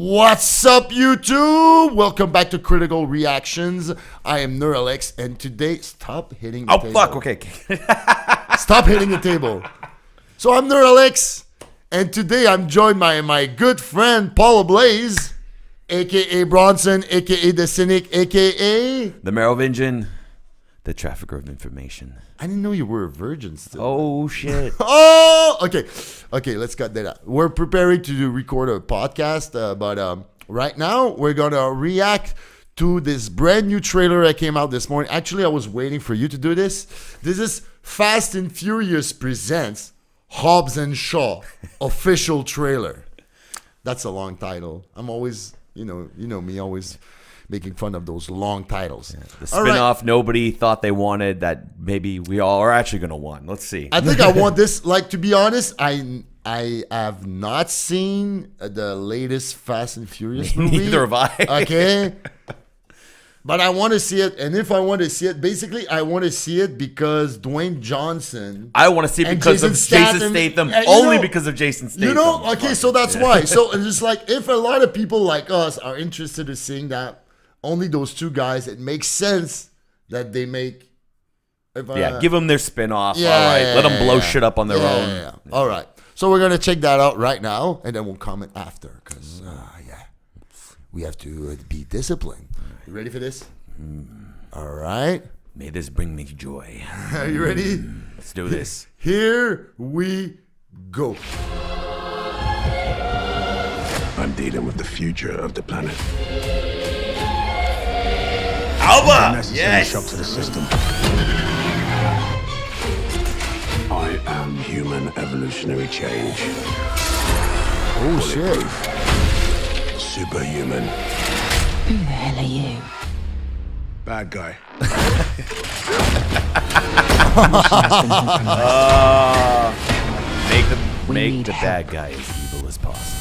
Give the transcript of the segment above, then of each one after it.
What's up, YouTube? Welcome back to Critical Reactions. I am Neuralex, and today, stop hitting the table. Oh, fuck, okay. Stop hitting the table. So I'm Neuralex, and today I'm joined by my good friend Paul Ablaze, a.k.a. Bronson, a.k.a. the Cynic, a.k.a. The Merovingian, the trafficker of information. I didn't know you were a virgin still. Oh, shit. Oh, okay. Okay, let's cut that out. We're preparing to record a podcast, but right now we're going to react to this brand new trailer that came out this morning. Actually, I was waiting for you to do this. This is Fast and Furious presents Hobbs and Shaw official trailer. That's a long title. I'm always, you know me, always making fun of those long titles. Yeah, the spinoff nobody thought they wanted that maybe we all are actually going to want. Let's see. I think I want this. Like, to be honest, I have not seen the latest Fast and Furious movie. Neither have I. Okay. But I want to see it. And if I want to see it, basically, I want to see it because Dwayne Johnson. I want to see it because of Jason Statham. Only because of Jason Statham. You know? Okay, so that's why. So it's just like, if a lot of people like us are interested in seeing that, only those two guys, it makes sense that they make. Give them their spin-off. Yeah, all right. Let them blow shit up on their own. Yeah. All right. So we're going to check that out right now, and then we'll comment after, because, we have to be disciplined. You ready for this? All right. May this bring me joy. Are you ready? Let's do this. Here we go. I'm dealing with the future of the planet. Alba! Unnecessary shock to the system. I am human evolutionary change. Oh, shit. Superhuman. Who the hell are you? Bad guy. Make the bad guy as evil as possible.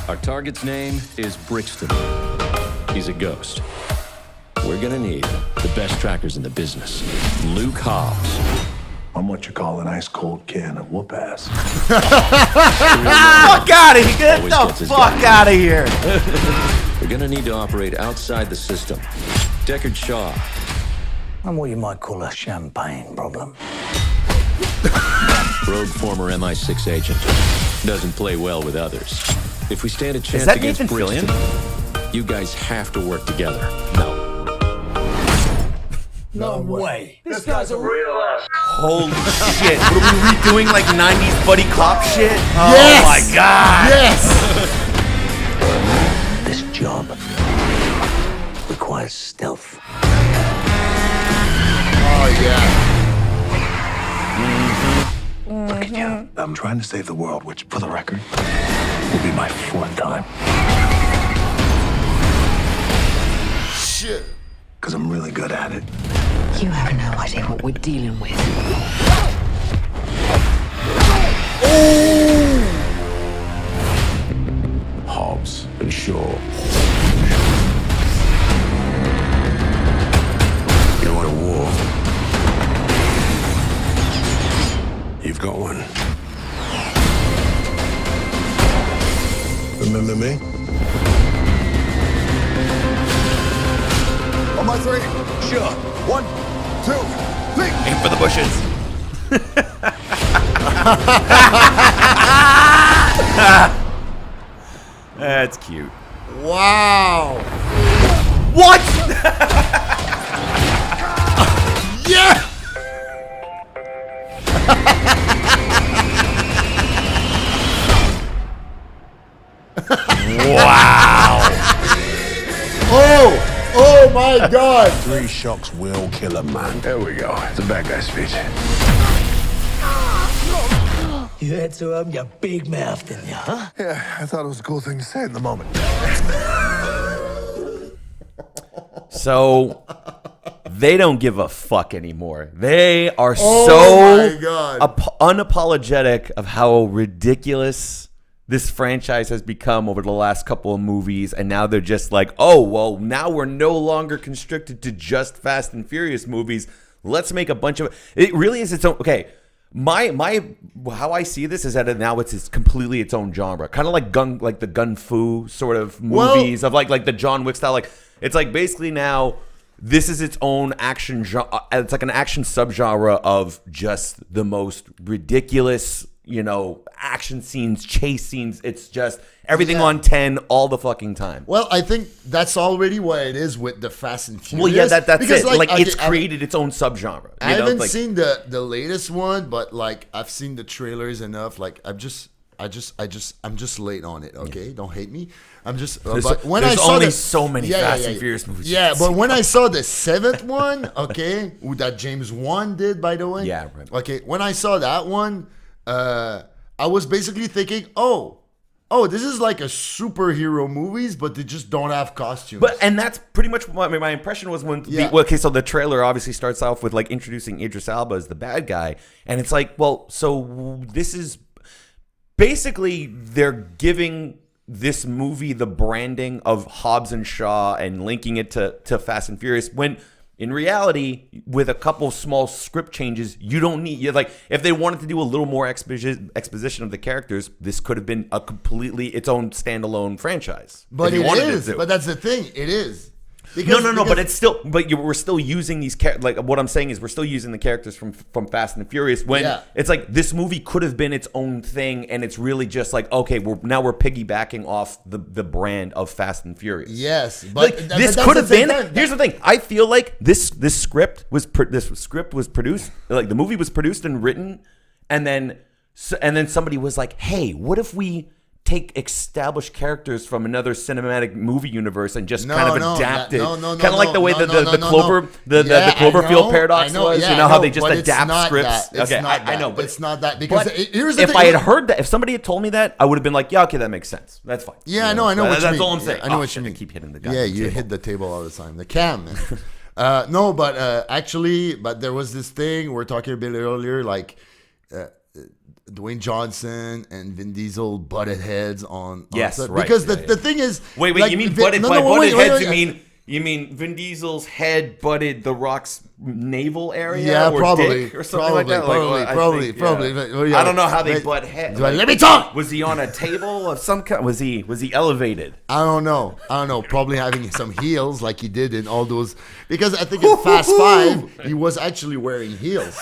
Our target's name is Brixton. He's a ghost. We're gonna need the best trackers in the business. Luke Hobbs. I'm what you call an ice-cold can of whoop ass. Fuck out of here! Get the fuck out of here! We're gonna need to operate outside the system. Deckard Shaw. I'm what you might call a champagne problem. Rogue former MI6 agent. Doesn't play well with others. If we stand a chance that against Nathan Brixton, Fillion? you guys have to work together. No way. This guy's a real ass. Holy shit. What are we redoing, like 90s buddy cop shit? Yes! Oh my god! Yes! This job requires stealth. Oh, yeah. Look at you. I'm trying to save the world, which, for the record, will be my 4th time. Shit. Because I'm really good at it. You have no idea what we're dealing with. Hobbs and Shaw. You want a war? You've got one. Remember me? On my 3, sure. 1, 2, 3. Aim for the bushes. That's cute. Wow. What? Yeah! Wow. Oh my God. 3 shocks will kill a man. There we go. It's a bad guy speech. You had to open your big mouth, didn't you, huh? Yeah, I thought it was a cool thing to say at the moment. So they don't give a fuck anymore. They are my so God. unapologetic of how ridiculous this franchise has become over the last couple of movies, and now they're just like, oh, well, now we're no longer constricted to just Fast and Furious movies. Let's make a bunch of... It really is its own... Okay, My how I see this is that now it's completely its own genre, kind of like the gun fu sort of movies of like the John Wick style. Like it's like basically now this is its own action genre. It's like an action subgenre of just the most ridiculous, action scenes, chase scenes. It's just everything on 10 all the fucking time. Well, I think that's already what it is with the Fast and Furious. Well, yeah, that's because, it. Like it's created its own subgenre. I haven't seen the latest one, but like I've seen the trailers enough. Like I'm just late on it. Okay, don't hate me. I'm just. But when I saw so many Fast and Furious movies. Yeah, but when I saw the 7th one, okay, that James Wan did, by the way. Yeah, right. Okay, when I saw that one, I was basically thinking, oh, this is like a superhero movies, but they just don't have costumes. And that's pretty much what my impression was when. So the trailer obviously starts off with like introducing Idris Elba as the bad guy, and it's like, well, so this is basically they're giving this movie the branding of Hobbs and Shaw and linking it to Fast and Furious when in reality, with a couple small script changes, you don't need. Like if they wanted to do a little more exposition of the characters, this could have been a completely its own standalone franchise. But it is. But that's the thing. It is. Because, no. But it's still. But we're still using these. Like what I'm saying is, we're still using the characters from Fast and Furious. When it's like this movie could have been its own thing, and it's really just like okay, we're piggybacking off the brand of Fast and Furious. Yes, but like, this could have been. Here's the thing. I feel like this script was produced. Like the movie was produced and written, and then somebody was like, hey, what if we take established characters from another cinematic movie universe and just kind of adapt it, kind of like the way the Cloverfield paradox was. How they just adapt scripts. Okay, I know, but it's not that because here's the if thing. I had heard that, if somebody had told me that, I would have been like, yeah, okay, that makes sense. That's fine. Yeah, I know what you mean. That's all I'm saying. I know what you mean. Keep hitting the guy. Yeah, you hit the table all the time. The cam. No, but actually, there was this thing we were talking a bit earlier, like. Dwayne Johnson and Vin Diesel butted heads on yes, set. right. Because the thing is, wait, you mean butted heads? You mean Vin Diesel's head butted The Rock's navel area? Yeah, or probably, dick or something like that. Probably. I don't know how they butt heads. Let me talk. Was he on a table of some kind? Was he elevated? I don't know. Probably having some heels like he did in all those. Because I think in Fast 5 he was actually wearing heels.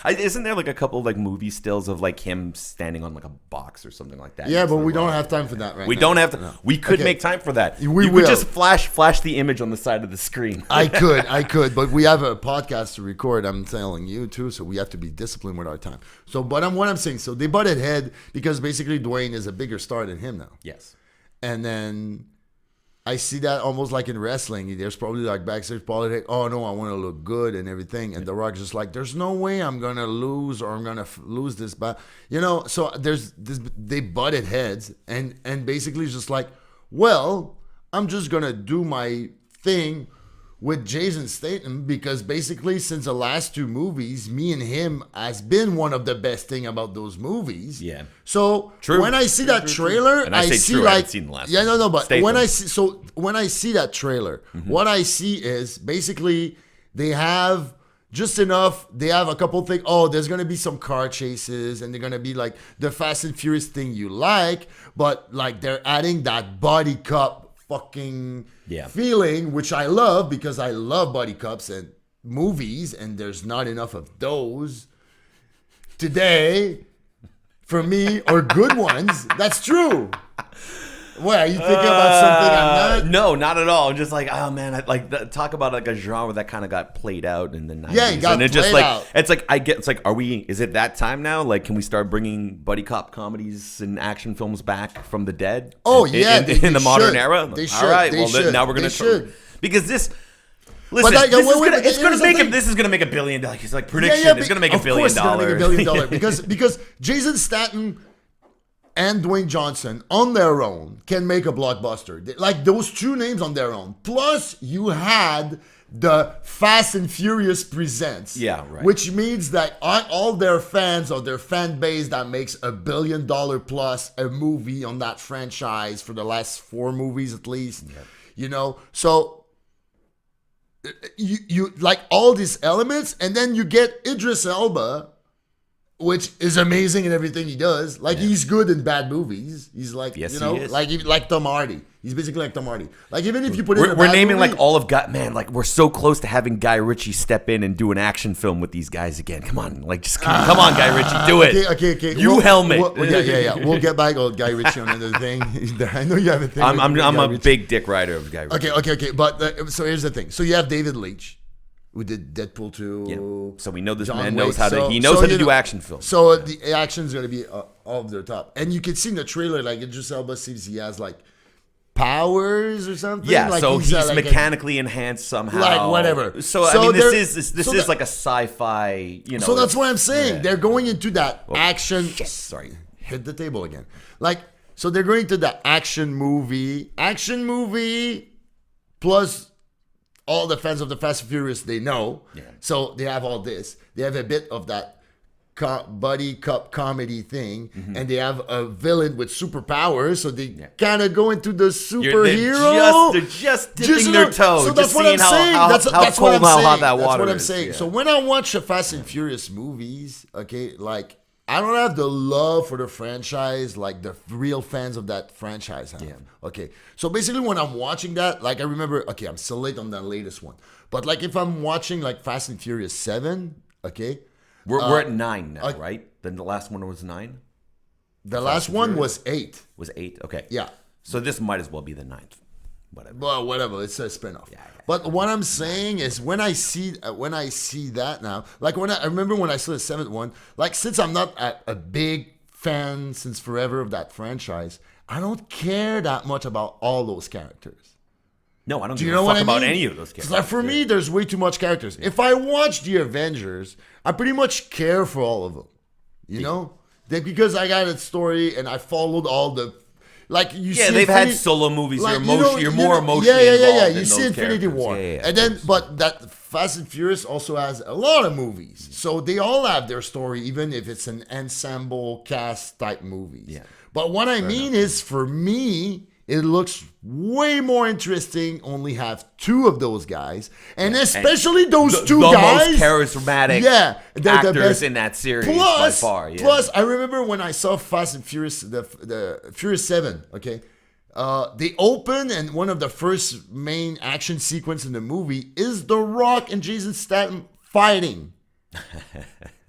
Isn't there like a couple of like movie stills of like him standing on like a box or something like that? Yeah, but we don't have time for that right now. We don't have to. No. We could make time for that. We could just flash the image on the side of the screen. I could, but we have a podcast to record. I'm telling you too, so we have to be disciplined with our time. So, but what I'm saying, so they butted head because basically Dwayne is a bigger star than him now. Yes, and then. I see that almost like in wrestling. There's probably like backstage politics. Oh no, I want to look good and everything. And The Rock's just like, there's no way I'm gonna lose or I'm gonna lose this. But so there's this. They butted heads and basically just like, well, I'm just gonna do my thing with Jason Statham because basically since the last 2 movies, me and him has been one of the best thing about those movies. Yeah. So when I see that trailer, and I see like I haven't seen the last but Statham. when I see that trailer, what I see is basically they have just enough. They have a couple things. Oh, there's gonna be some car chases, and they're gonna be like the Fast and Furious thing you like, but like they're adding that body cop fucking feeling, which I love because I love body cups and movies, and there's not enough of those today for me, or good ones. That's true. What, are you thinking about something I'm not? No, not at all. I'm just like, oh man, talk about like a genre that kind of got played out in the 90s. Yeah, it got played out. It's like, is it that time now? Like, can we start bringing buddy cop comedies and action films back from the dead? Oh, in the modern era? They should. All right, now we're going to because this... Listen, this is gonna make $1 billion. It's like prediction. It's gonna make $1 billion. Of course, it's gonna make $1 billion because Jason Statham and Dwayne Johnson on their own can make a blockbuster. Like those 2 names on their own. Plus, you had the Fast and Furious Presents. Yeah, right. Which means that all their fans or their fan base that makes $1 billion plus a movie on that franchise for the last 4 movies at least. Yeah. So. You like all these elements, and then you get Idris Elba which is amazing in everything he does. Like he's good in bad movies. He's like, Yes, you know, he is. like Tom Hardy. He's basically like Tom Hardy. Like even if you put in a We're bad naming movie, like all of Guy. Man, like we're so close to having Guy Ritchie step in and do an action film with these guys again. Come on, like just come on, Guy Ritchie, do it. Okay. You helmet. Yeah. We'll get back on Guy Ritchie on another thing. I know you have a thing. I'm with Guy a Ritchie. big dick rider of Guy Ritchie. Okay. But so here's the thing. So you have David Leitch, who did Deadpool 2. Yeah. So we know this John man Wick. knows how to. So- He knows so, how to you do know- action films. So the action's gonna be off the top, and you can see in the trailer like Idris Elba seems he has like powers or something. Yeah, like so he's like mechanically enhanced somehow. Like, whatever. So I So mean, they're- this is so like a sci-fi. You know. So that's what I'm saying. Yeah. They're going into that action. Yes, sorry. Hit the table again. Like so, they're going to the action movie plus all the fans of the Fast and Furious they know. Yeah. So they have all this. They have a bit of that buddy cop comedy thing, and they have a villain with superpowers. So they kind of go into the superhero. They're just dipping their toe. So that's just what I'm seeing saying. How That's cold, what I'm how saying. hot that That's water what I'm is. saying. Yeah. So when I watch the Fast and Furious movies, okay, like I don't have the love for the franchise like the real fans of that franchise have. Yeah. Okay. So basically when I'm watching that, like I remember, okay, I'm still late on the latest one. But like if I'm watching like Fast and Furious 7, okay, We're at 9 now, uh, right? Then the last one was 9. the last one was 8. Was 8? Okay. Yeah. So this might as well be the 9th. Whatever. Well, whatever. It's a spinoff. But what I'm saying is, when I see that now, like I remember when I saw the 7th one, like since I'm not a big fan since forever of that franchise, I don't care that much about all those characters. No, I don't Do give you know a what fuck I about mean? any of those 'Cause, characters. like, for me, there's way too much characters. If I watch the Avengers, I pretty much care for all of them. You know, because I got a story and I followed all the. Like you see, they've had solo movies. like, you're more emotionally Yeah. involved You in see those Infinity characters. War, Yeah, and then but that Fast and Furious also has a lot of movies, so they all have their story, even if it's an ensemble cast type movies. Yeah. But what I mean is, for me, it looks way more interesting. Only have 2 of those guys, and especially those two the guys, most charismatic they're the actors best. in that series Plus, by far. Yeah. plus, I remember when I saw Fast and Furious, the Furious 7. Okay, they open, and one of the first main action sequence in the movie is The Rock and Jason Statham fighting.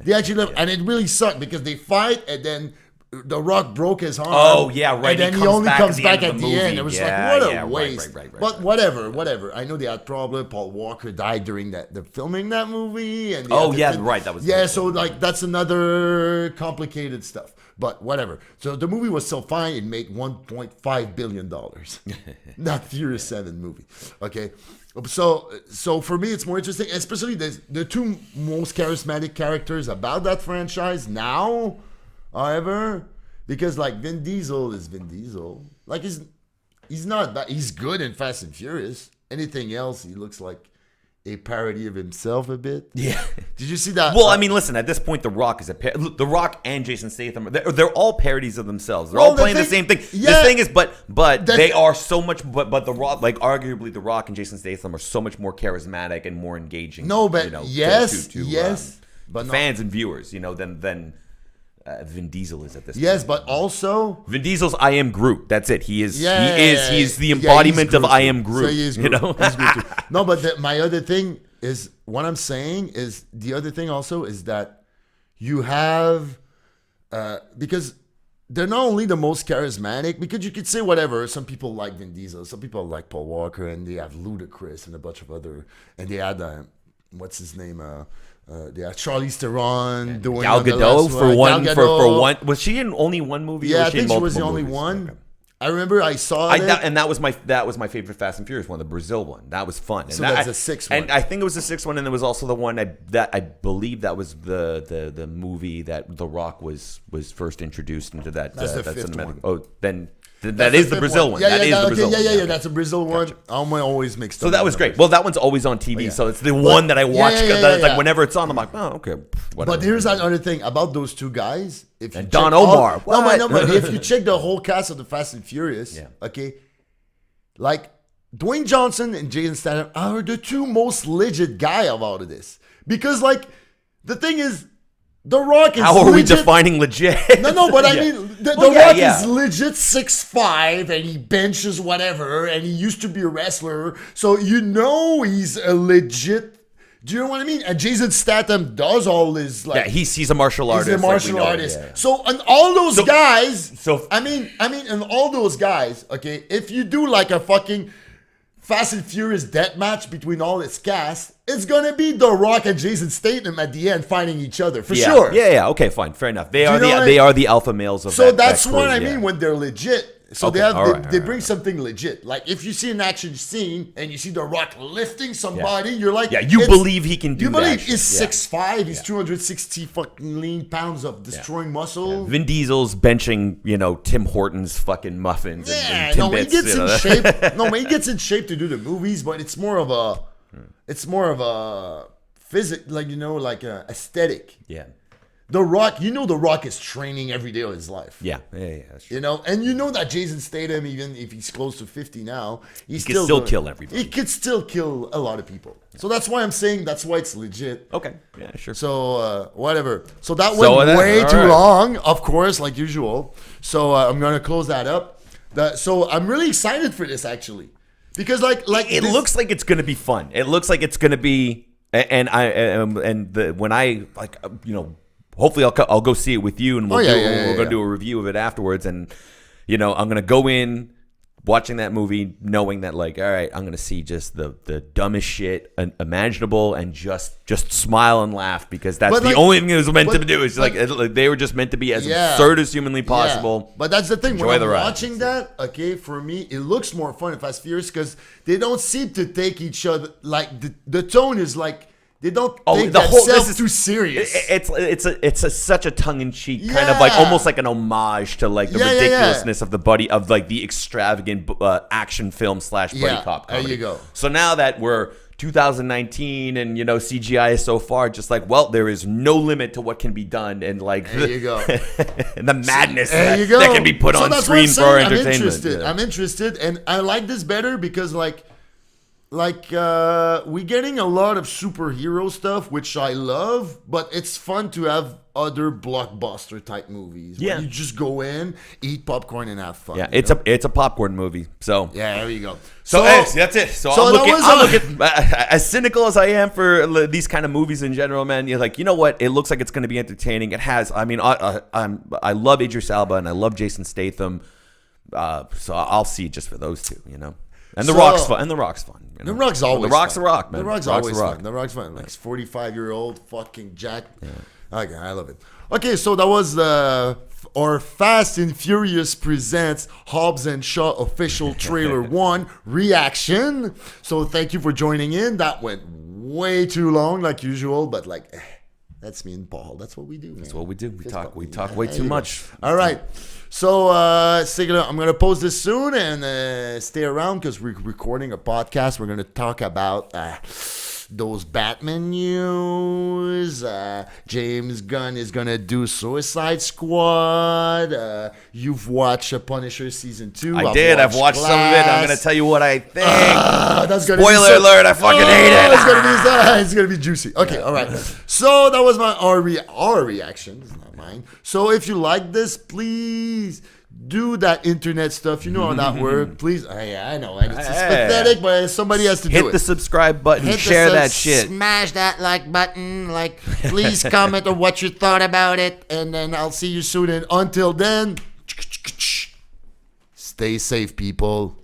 They actually, and it really sucked because they fight, and then The Rock broke his arm. Oh, yeah, right. And then He he comes only back comes at the back end at of the the end. movie. It was Yeah, like, what a yeah, right, waste. right. But whatever. I know they had problem. Paul Walker died during the filming that movie. And they Oh, had to yeah, fit- right, that was- Yeah, so like that's another complicated stuff. But whatever. So the movie was still fine. It made $1.5 billion. Not Furious 7 movie. Okay. So for me, it's more interesting, especially the 2 most charismatic characters about that franchise now, however, because like Vin Diesel is Vin Diesel. Like he's not bad. He's good in Fast and Furious. Anything else, he looks like a parody of himself a bit. Yeah. Did you see that? Well, I mean, listen. At this point, The Rock is The Rock and Jason Statham. They're all parodies of themselves. They're Well, all playing the thing- same thing. yeah. The thing is, but That's- they are so much. But The Rock, like arguably, The Rock and Jason Statham are so much more charismatic and more engaging. No, but you know, yes, to but no. fans and viewers, you know, than Vin Diesel is at this. Yes, point. but also. Vin Diesel's I am Groot. That's it. He is. He's the Yeah, embodiment of Groot. I am Groot. So he is You Groot. know. He's Groot too. No, but my other thing is, what I'm saying is, the other thing also is that you have, because they're not only the most charismatic, because you could say whatever. Some people like Vin Diesel, some people like Paul Walker, and they have Ludacris and a bunch of other, and they had, what's his name? They had Charlize Theron doing Gal the Gadot last for one. Gal for Gadot. one. Was she in only one movie? Yeah, or I was she in think she was the multiple only movies? one. Okay. I remember I saw it. And that was my favorite Fast and Furious one, the Brazil one. That was fun. And So that, that's the 6th one. And I think it was the 6th one, and there was also the one that I believe that was the movie that The Rock was first introduced into that. That's the 5th cinematic. one. Oh, then that That's is the fifth Brazil one. Yeah, That is the Brazil one. yeah. That's a Brazil one. I'm always mixed up. So that was great. Well, that one's always on TV, so it's the one that I watch. Like whenever it's on, I'm like, oh, okay, whatever. But here's another thing about those 2 guys. If you And Don check Omar. No, but if you check the whole cast of the Fast and Furious, Yeah. okay, like Dwayne Johnson and Jason Statham are the 2 most legit guy of all of this. Because like the thing is, The Rock is How are we legit. defining legit? No, but I Yeah. mean, the Well, yeah, Rock yeah. is legit 6'5", and he benches whatever, and he used to be a wrestler, so you know he's a legit. Do you know what I mean? And Jason Statham does all his like. Yeah, he's a martial artist. He's a like we martial know. artist. Yeah. So, and all those guys. so- I mean, and all those guys. Okay, if you do like a fucking Fast and Furious death match between all its cast, it's gonna be The Rock and Jason Statham at the end fighting each other for sure. Yeah. Okay, fine, fair enough. They are know what I- they are the alpha males of So that. that's that what crew, I yeah. mean when they're legit. So Okay, they bring something legit. Like if you see an action scene and you see The Rock lifting somebody, you're like, Yeah, you it's- believe he can do You believe that he's shit. 6'5", he's 260 fucking lean pounds of destroying muscle. Vin Diesel's benching, Tim Hortons fucking muffins Yeah, and no, when he Timbits. gets you in know? shape. No, when he gets in shape to do the movies, but it's more of a physic, like like a aesthetic. Yeah. The Rock, The Rock is training every day of his life. Yeah. That's true. And that Jason Statham, even if he's close to 50 now, he can still kill everybody. He could still kill a lot of people. So that's why I'm saying that's why it's legit. Okay. Yeah, sure. So whatever. So that So went that- way all too right. long, of course, like usual. So I'm gonna close that up. So I'm really excited for this actually, because like It this- looks like it's going to be fun. It looks like it's going to be, when I hopefully I'll go see it with you, and we're going to do a review of it afterwards. And I'm going to go in watching that movie knowing that, like, all right, I'm going to see just the dumbest shit imaginable and just smile and laugh, because that's But, the like- only thing it was meant to do. It's but- like they were just meant to be as Yeah. absurd as humanly possible. Yeah. But that's the thing. Enjoy When the I'm ride. watching that, okay, for me, it looks more fun in Fast Furious because they don't seem to take each other, like, the tone is like, they don't take themselves too serious. It's such a tongue-in-cheek kind of like, Yeah. almost like an homage to like the Yeah, yeah, yeah. ridiculousness of the extravagant action film / buddy Yeah, cop there comedy. you go. So now that we're 2019 and CGI is so far, just like, well, there is no limit to what can be done, and like There you go. and the madness There that, you go. that can be put So on that's what I'm screen for our saying. entertainment. I'm interested, and I like this better because we're getting a lot of superhero stuff, which I love, but it's fun to have other blockbuster type movies. Where Yeah. you just go in, eat popcorn, and have fun. Yeah, you know? it's a popcorn movie. So Yeah, there you go. So that's it. So so I'm that looking, was I'm a- looking as cynical as I am for these kind of movies in general, man. You're like, you know what? It looks like it's going to be entertaining. It has. I mean, I love Idris Elba and I love Jason Statham. So I'll see it just for those two, And The So- Rock's fun. And The Rock's fun. The Rock's always The Rock's fun. a rock, man. The Rock's The Rock's always a rock. fun. The Rock's fun. Like 45-year-old fucking Jack. Okay, I love it. Okay, so that was our Fast and Furious presents Hobbs and Shaw official trailer 1 reaction. So thank you for joining in. That went way too long, like usual, but that's me and Paul. That's what we do. That's what we do. We Fist talk bump. way There too you go. much. All right. So, I'm going to post this soon and stay around because we're recording a podcast. We're going to talk about those Batman news. James Gunn is going to do Suicide Squad. You've watched Punisher Season 2. I did. I've watched some of it. I'm going to tell you what I think. That's gonna be Spoiler alert, I fucking hate it. It's gonna be juicy. Okay, all right. So that was our reaction. It's not mine. So if you like this, please do that internet stuff. You know how that works. Please. Yeah, I know. It's pathetic, but somebody has to do Hit it. the subscribe button. Hit the Share that shit. Smash that like button. Please comment on what you thought about it, and then I'll see you soon. And until then, stay safe, people.